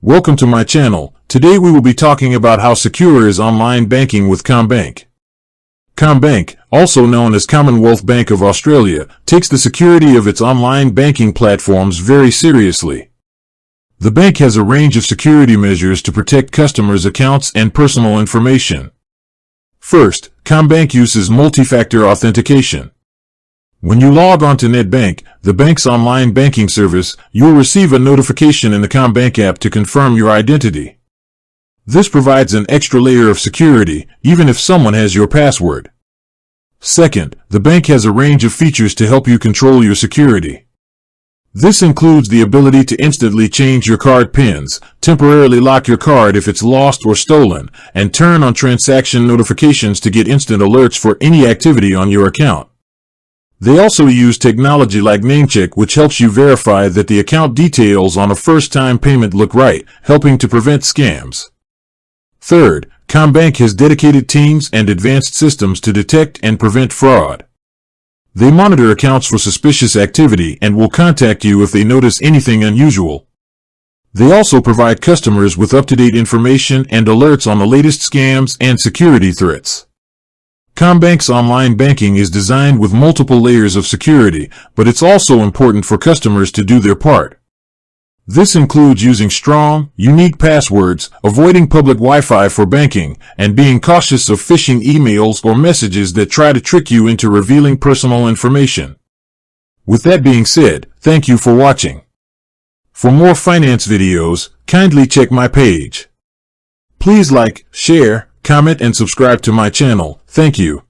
Welcome to my channel. Today we will be talking about how secure is online banking with CommBank. CommBank, also known as Commonwealth Bank of Australia, takes the security of its online banking platforms very seriously. The bank has a range of security measures to protect customers' accounts and personal information. First, CommBank uses multi-factor authentication. When you log on to NetBank, the bank's online banking service, you'll receive a notification in the CommBank app to confirm your identity. This provides an extra layer of security, even if someone has your password. Second, the bank has a range of features to help you control your security. This includes the ability to instantly change your card PINs, temporarily lock your card if it's lost or stolen, and turn on transaction notifications to get instant alerts for any activity on your account. They also use technology like NameCheck, which helps you verify that the account details on a first-time payment look right, helping to prevent scams. Third, CommBank has dedicated teams and advanced systems to detect and prevent fraud. They monitor accounts for suspicious activity and will contact you if they notice anything unusual. They also provide customers with up-to-date information and alerts on the latest scams and security threats. CommBank's online banking is designed with multiple layers of security, but it's also important for customers to do their part. This includes using strong, unique passwords, avoiding public Wi-Fi for banking, and being cautious of phishing emails or messages that try to trick you into revealing personal information. With that being said, thank you for watching. For more finance videos, kindly check my page. Please like, share, comment and subscribe to my channel. Thank you.